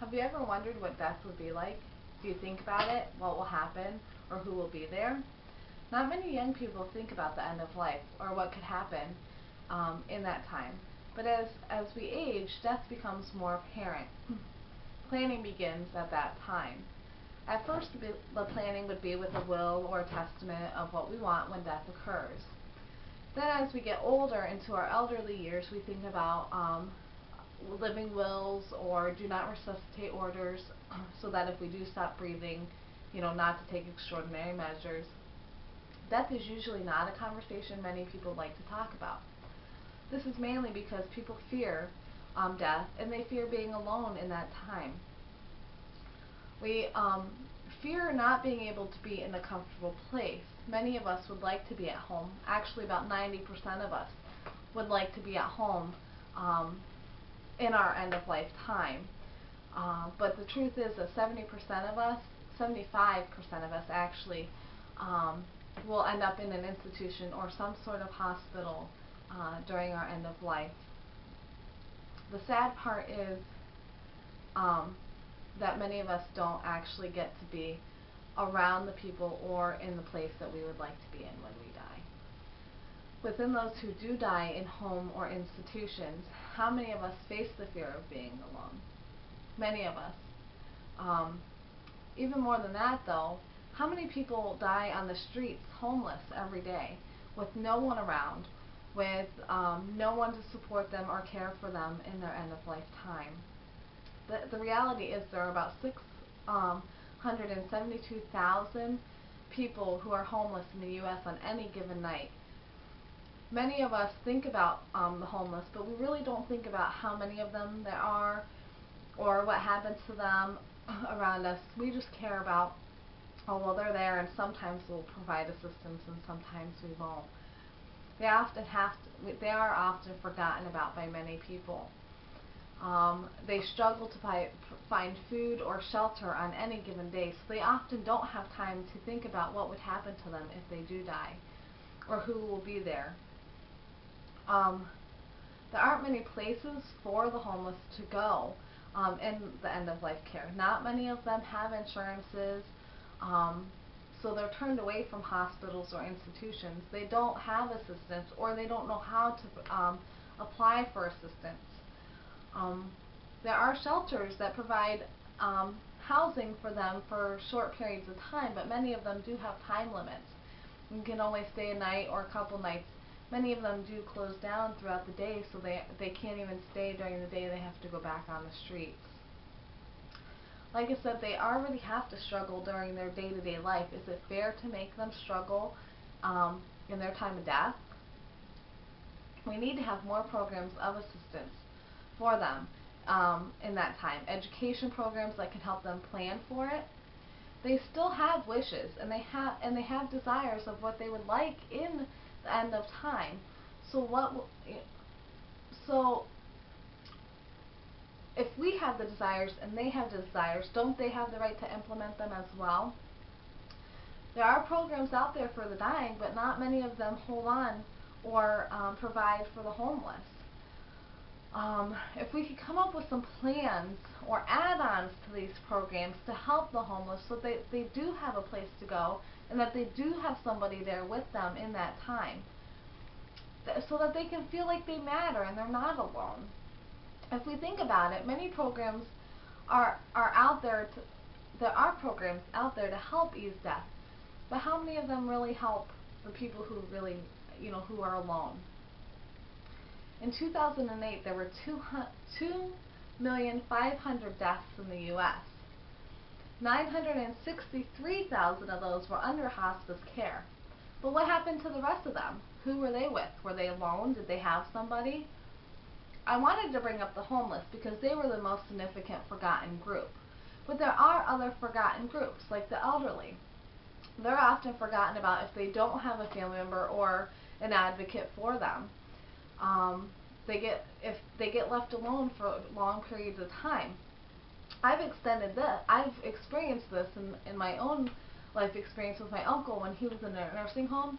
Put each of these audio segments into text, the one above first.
Have you ever wondered what death would be like? Do you think about it, what will happen, or who will be there? Not many young people think about the end of life or what could happen in that time. But as we age, death becomes more apparent. Planning begins at that time. At first, the planning would be with a will or a testament of what we want when death occurs. Then as we get older into our elderly years, we think about living wills or do not resuscitate orders so that if we do stop breathing, not to take extraordinary measures. Death is usually not a conversation many people like to talk about. This is mainly because people fear death and they fear being alone in that time. We fear not being able to be in a comfortable place. Many of us would like to be at home. Actually, about 90% of us would like to be at home in our end of life time. But the truth is that 70% of us, 75% of us actually, will end up in an institution or some sort of hospital during our end of life. The sad part is that many of us don't actually get to be around the people or in the place that we would like to be in when we die. Within those who do die in home or institutions, how many of us face the fear of being alone? Many of us. Even more than that though, how many people die on the streets homeless every day with no one around, with no one to support them or care for them in their end of life time? The reality is there are about 672,000 people who are homeless in the U.S. on any given night. Many of us think about the homeless, but we really don't think about how many of them there are or what happens to them around us. We just care about, oh, well, they're there, and sometimes we'll provide assistance and sometimes we won't. They are often forgotten about by many people. They struggle to find food or shelter on any given day, so they often don't have time to think about what would happen to them if they do die, or who will be there. There aren't many places for the homeless to go in the end-of-life care. Not many of them have insurances, so they're turned away from hospitals or institutions. They don't have assistance, or they don't know how to apply for assistance. There are shelters that provide housing for them for short periods of time, but many of them do have time limits. You can only stay a night or a couple nights. Many of them do close down throughout the day, so they can't even stay during the day. They have to go back on the streets. Like I said, they already have to struggle during their day-to-day life. Is it fair to make them struggle in their time of death? We need to have more programs of assistance for them in that time. Education programs that can help them plan for it. They still have wishes, and they have desires of what they would like in the end of time. So if we have the desires and they have the desires, don't they have the right to implement them as well? There are programs out there for the dying, but not many of them hold on or provide for the homeless. If we could come up with some plans or add-ons to these programs to help the homeless so they do have a place to go and that they do have somebody there with them in that time, so that they can feel like they matter and they're not alone. If we think about it, many programs are out there. There are programs out there to help ease death, but how many of them really help the people who really, who are alone? In 2008, there were 2,500,000 deaths in the U.S. 963,000 of those were under hospice care. But what happened to the rest of them? Who were they with? Were they alone? Did they have somebody? I wanted to bring up the homeless because they were the most significant forgotten group. But there are other forgotten groups, like the elderly. They're often forgotten about if they don't have a family member or an advocate for them. If they get left alone for long periods of time. I've experienced this in my own life experience with my uncle when he was in a nursing home.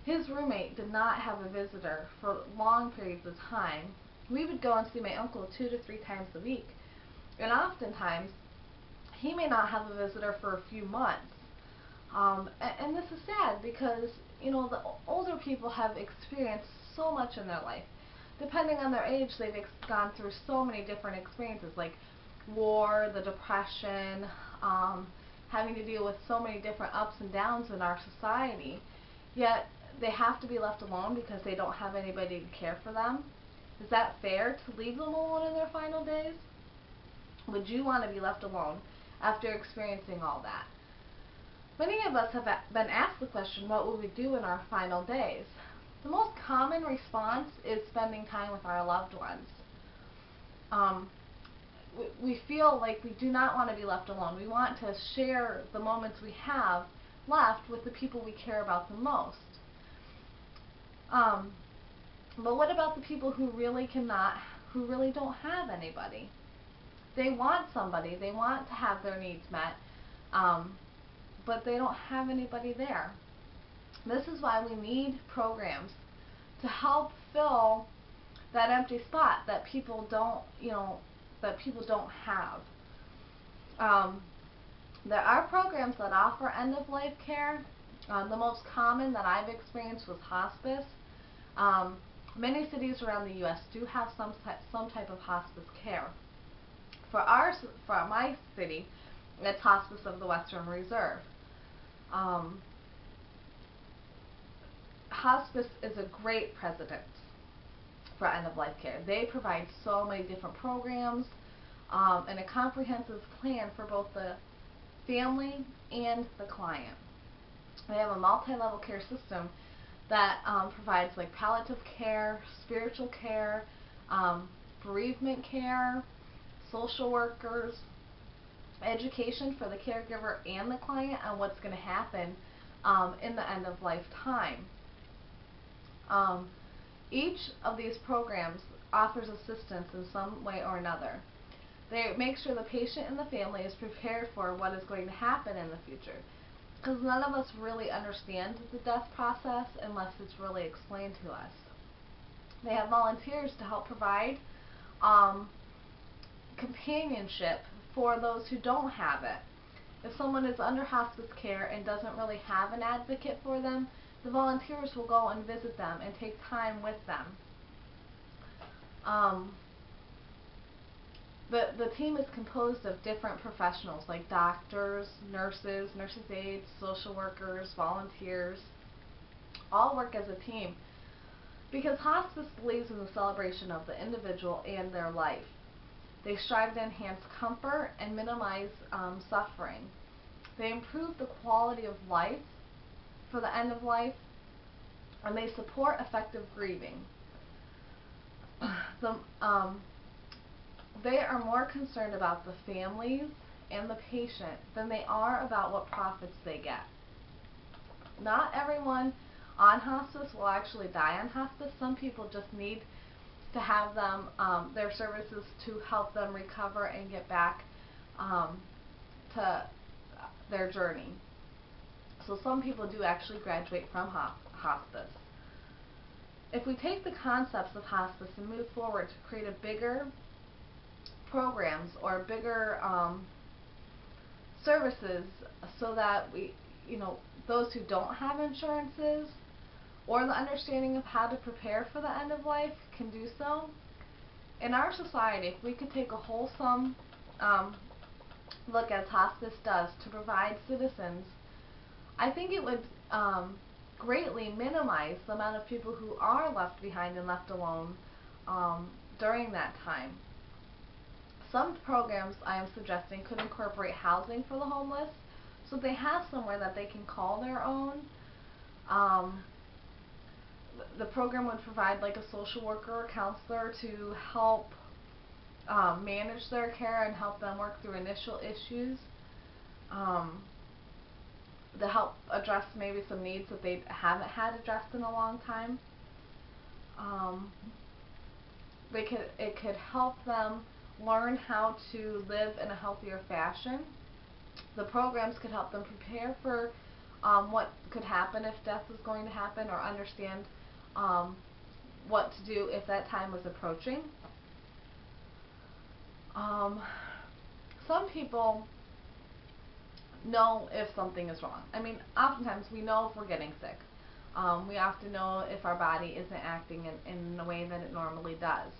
His roommate did not have a visitor for long periods of time. We would go and see my uncle 2 to 3 times a week, And oftentimes, he may not have a visitor for a few months. And this is sad because, the older people have experienced so much in their life. Depending on their age, they've gone through so many different experiences, like war, the Depression, having to deal with so many different ups and downs in our society. Yet, they have to be left alone because they don't have anybody to care for them. Is that fair to leave them alone in their final days? Would you want to be left alone after experiencing all that? Many of us have been asked the question, what will we do in our final days? The most common response is spending time with our loved ones. We feel like we do not want to be left alone. We want to share the moments we have left with the people we care about the most. But what about the people who really don't have anybody? They want somebody, they want to have their needs met, but they don't have anybody there. This is why we need programs to help fill that empty spot that people don't have. There are programs that offer end-of-life care. The most common that I've experienced was hospice. Many cities around the U.S. do have some type of hospice care. For my city, it's Hospice of the Western Reserve. Hospice is a great precedent for end-of-life care. They provide so many different programs and a comprehensive plan for both the family and the client. They have a multi-level care system that provides like palliative care, spiritual care, bereavement care, social workers, education for the caregiver and the client on what's going to happen in the end of life time. Each of these programs offers assistance in some way or another. They make sure the patient and the family is prepared for what is going to happen in the future, because none of us really understand the death process unless it's really explained to us. They have volunteers to help provide companionship for those who don't have it. If someone is under hospice care and doesn't really have an advocate for them, the volunteers will go and visit them and take time with them. The team is composed of different professionals like doctors, nurses aides, social workers, volunteers. All work as a team because hospice believes in the celebration of the individual and their life. They strive to enhance comfort and minimize suffering. They improve the quality of life for the end of life, and they support effective grieving. They are more concerned about the families and the patient than they are about what profits they get. Not everyone on hospice will actually die on hospice. Some people just need to have them their services to help them recover and get back to their journey. So some people do actually graduate from hospice. If we take the concepts of hospice and move forward to create a bigger programs or bigger services so that those who don't have insurances or the understanding of how to prepare for the end of life can do so. In our society, if we could take a wholesome look as hospice does to provide citizens, I think it would greatly minimize the amount of people who are left behind and left alone during that time. Some programs I am suggesting could incorporate housing for the homeless so they have somewhere that they can call their own. The program would provide like a social worker or counselor to help manage their care and help them work through initial issues, to help address maybe some needs that they haven't had addressed in a long time. It could help them learn how to live in a healthier fashion. The programs could help them prepare for what could happen if death is going to happen, or understand what to do if that time was approaching. some people know if something is wrong. I mean, oftentimes we know if we're getting sick. We often know if our body isn't acting in the way that it normally does.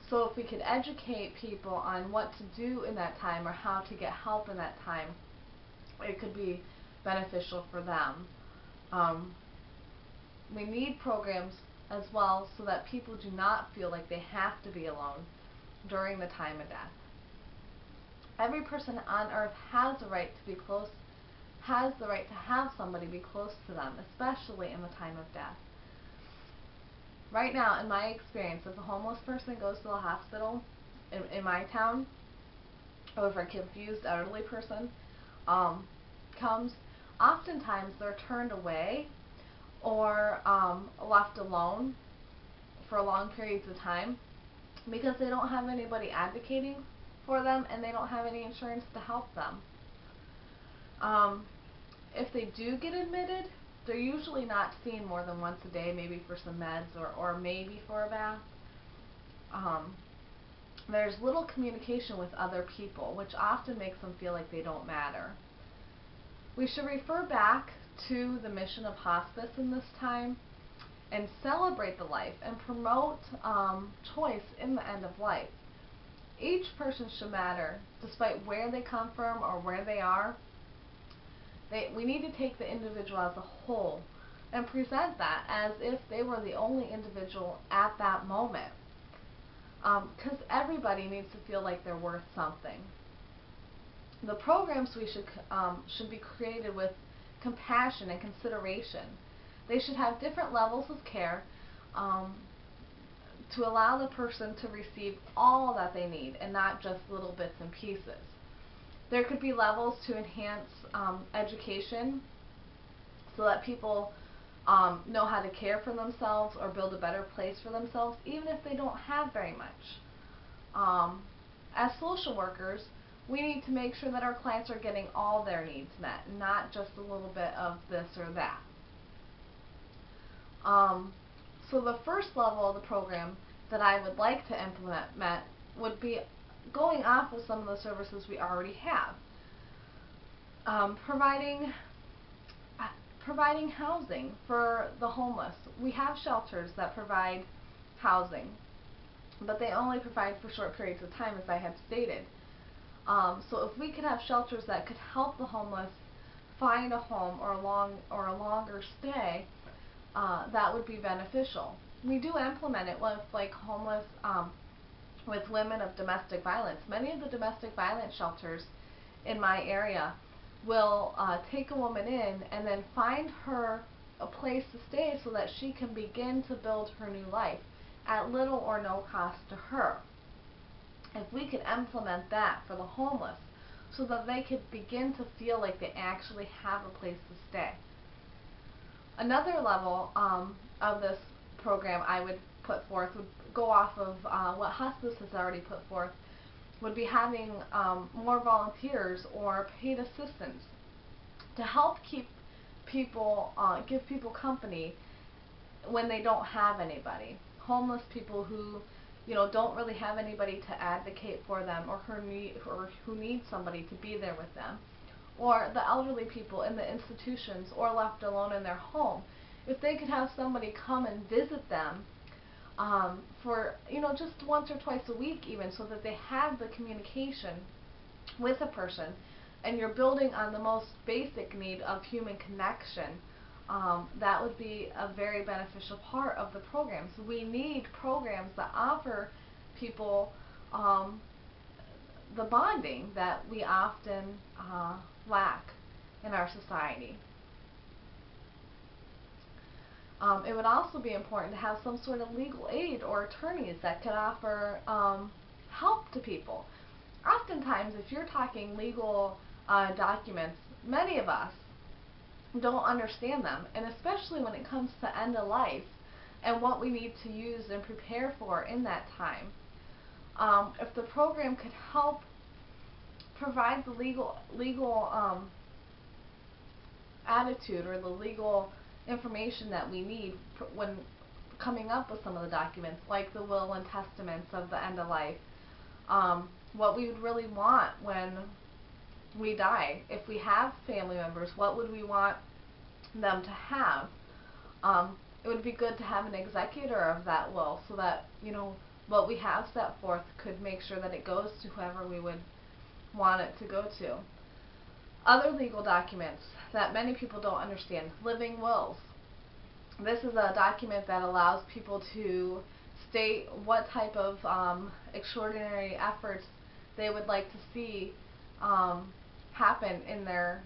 So if we could educate people on what to do in that time or how to get help in that time, it could be beneficial for them. We need programs as well so that people do not feel like they have to be alone during the time of death. Every person on earth has the right to be close, has the right to have somebody be close to them, especially in the time of death. Right now, in my experience, if a homeless person goes to the hospital in my town, or if a confused elderly person comes, oftentimes they're turned away or left alone for long periods of time because they don't have anybody advocating for them and they don't have any insurance to help them. If they do get admitted, they're usually not seen more than once a day, maybe for some meds or maybe for a bath. There's little communication with other people, which often makes them feel like they don't matter. We should refer back to the mission of hospice in this time and celebrate the life and promote choice in the end of life. Each person should matter, despite where they come from or where they are. We need to take the individual as a whole and present that as if they were the only individual at that moment. Because everybody needs to feel like they're worth something. The programs we should be created with compassion and consideration. They should have different levels of care to allow the person to receive all that they need and not just little bits and pieces. There could be levels to enhance education so that people know how to care for themselves or build a better place for themselves, even if they don't have very much. As social workers, we need to make sure that our clients are getting all their needs met, not just a little bit of this or that. So the first level of the program that I would like to implement would be going off of some of the services we already have. Providing housing for the homeless. We have shelters that provide housing, but they only provide for short periods of time, as I had stated. So if we could have shelters that could help the homeless find a home or a longer stay, that would be beneficial. We do implement it with homeless, with women of domestic violence. Many of the domestic violence shelters in my area will take a woman in and then find her a place to stay so that she can begin to build her new life at little or no cost to her. If we could implement that for the homeless so that they could begin to feel like they actually have a place to stay. Another level of this program I would put forth would go off of what hospice has already put forth, would be having more volunteers or paid assistants to help keep people, give people company when they don't have anybody. Homeless people who don't really have anybody to advocate for them or who need somebody to be there with them. Or the elderly people in the institutions or left alone in their home. If they could have somebody come and visit them for just once or twice a week even, so that they have the communication with a person, and you're building on the most basic need of human connection, that would be a very beneficial part of the programs. We need programs that offer people the bonding that we often lack in our society. It would also be important to have some sort of legal aid or attorneys that could offer help to people. Oftentimes, if you're talking legal documents, many of us don't understand them, and especially when it comes to end of life and what we need to use and prepare for in that time. If the program could help provide the legal attitude or the legal information that we need when coming up with some of the documents, like the will and testaments of the end of life, what we would really want when we die. If we have family members, what would we want them to have? It would be good to have an executor of that will so that, what we have set forth could make sure that it goes to whoever we would want it to go to. Other legal documents that many people don't understand: living wills. This is a document that allows people to state what type of extraordinary efforts they would like to see happen in their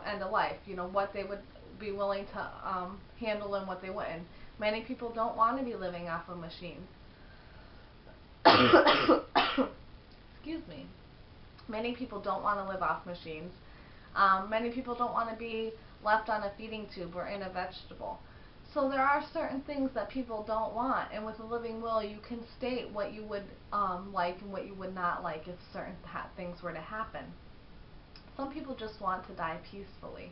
end of life. What they would be willing to handle and what they wouldn't. Many people don't want to be living off a machine. Excuse me. Many people don't want to live off machines. Many people don't want to be left on a feeding tube or in a vegetable. So there are certain things that people don't want, and with a living will you can state what you would like and what you would not like if certain things were to happen. Some people just want to die peacefully.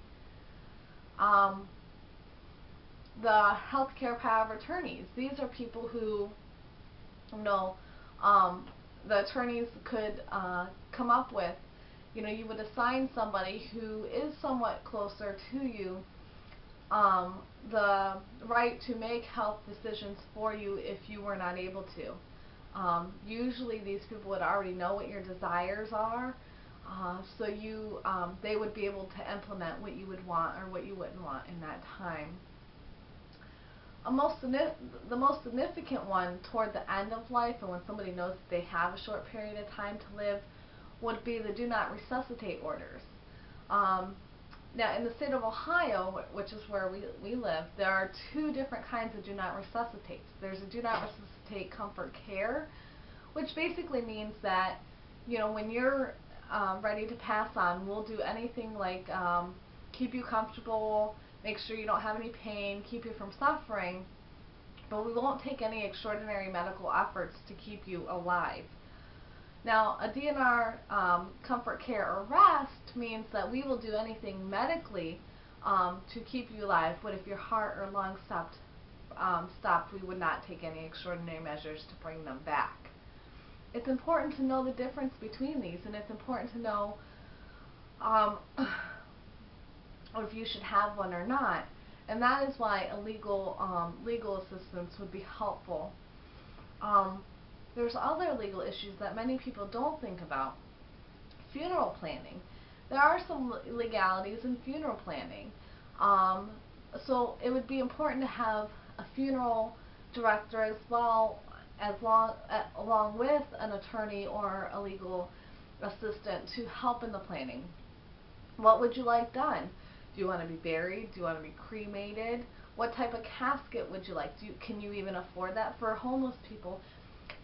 The healthcare power of attorneys. These are people who, the attorneys could come up with, you would assign somebody who is somewhat closer to you the right to make health decisions for you if you were not able to. Usually these people would already know what your desires are, so they would be able to implement what you would want or what you wouldn't want in that time. The most significant one toward the end of life, and when somebody knows that they have a short period of time to live, would be the do not resuscitate orders. Now, in the state of Ohio, which is where we live, there are two different kinds of do not resuscitate. There's a do not resuscitate comfort care, which basically means that, when you're ready to pass on, we'll do anything like keep you comfortable, make sure you don't have any pain, keep you from suffering, but we won't take any extraordinary medical efforts to keep you alive. Now, a DNR comfort care or rest means that we will do anything medically to keep you alive, but if your heart or lungs stopped, we would not take any extraordinary measures to bring them back. It's important to know the difference between these, and it's important to know if you should have one or not, and that is why a legal assistance would be helpful. There's other legal issues that many people don't think about. Funeral planning. There are some legalities in funeral planning. So it would be important to have a funeral director as well along with an attorney or a legal assistant to help in the planning. What would you like done? Do you want to be buried? Do you want to be cremated? What type of casket would you like? Can you even afford that? For homeless people,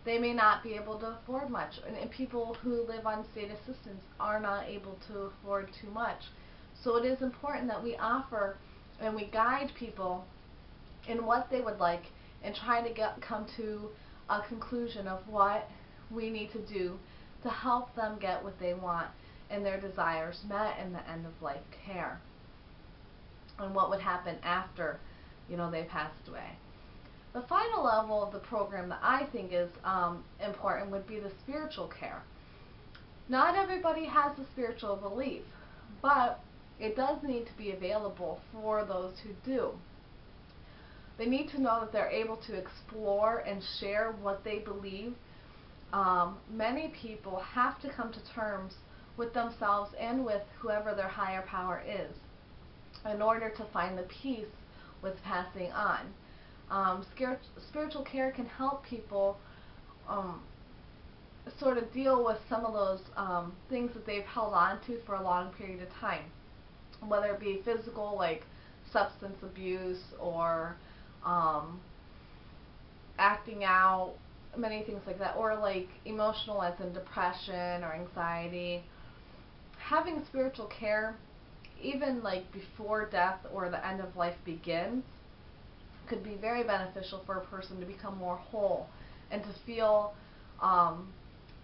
they may not be able to afford much, and people who live on state assistance are not able to afford too much. So it is important that we offer and we guide people in what they would like and try to come to a conclusion of what we need to do to help them get what they want and their desires met in the end of life care, and what would happen after they passed away. The final level of the program that I think is important would be the spiritual care. Not everybody has a spiritual belief, but it does need to be available for those who do. They need to know that they're able to explore and share what they believe. Many people have to come to terms with themselves and with whoever their higher power is in order to find the peace with passing on. Spiritual care can help people sort of deal with some of those things that they've held on to for a long period of time, whether it be physical, like substance abuse, or acting out, many things like that, or like emotional, as in depression or anxiety. Having spiritual care, even like before death or the end of life begins, could be very beneficial for a person to become more whole and to feel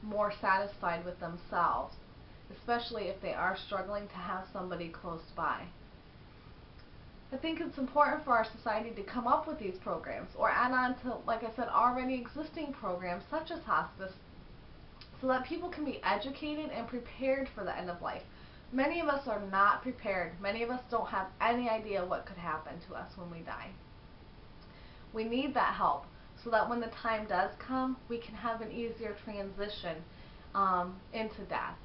more satisfied with themselves, especially if they are struggling to have somebody close by. I think it's important for our society to come up with these programs or add on to, like I said, already existing programs such as hospice so that people can be educated and prepared for the end of life. Many of us are not prepared. Many of us don't have any idea what could happen to us when we die. We need that help so that when the time does come, we can have an easier transition into death.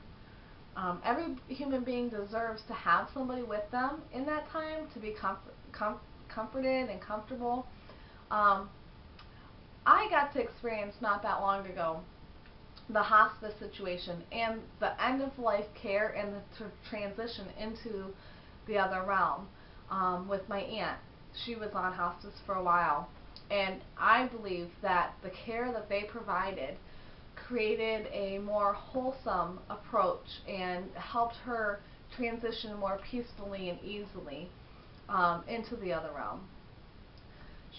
Every human being deserves to have somebody with them in that time to be comforted and comfortable. Um, I got to experience not that long ago the hospice situation and the end of life care and the transition into the other realm with my aunt. She was on hospice for a while, and I believe that the care that they provided created a more wholesome approach and helped her transition more peacefully and easily into the other realm.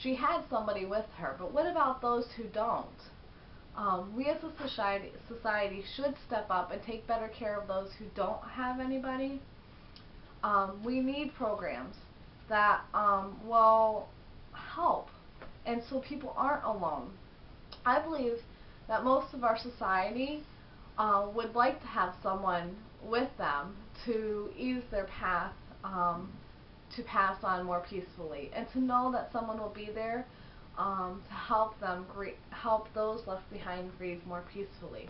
She had somebody with her, but what about those who don't? We as a society should step up and take better care of those who don't have anybody. We need programs that will help, and so people aren't alone. I believe that most of our society would like to have someone with them to ease their path to pass on more peacefully, and to know that someone will be there to help them help those left behind grieve more peacefully.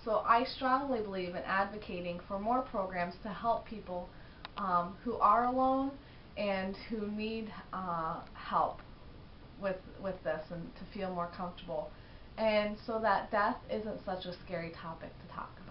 So I strongly believe in advocating for more programs to help people who are alone and who need help with this and to feel more comfortable, and so that death isn't such a scary topic to talk about.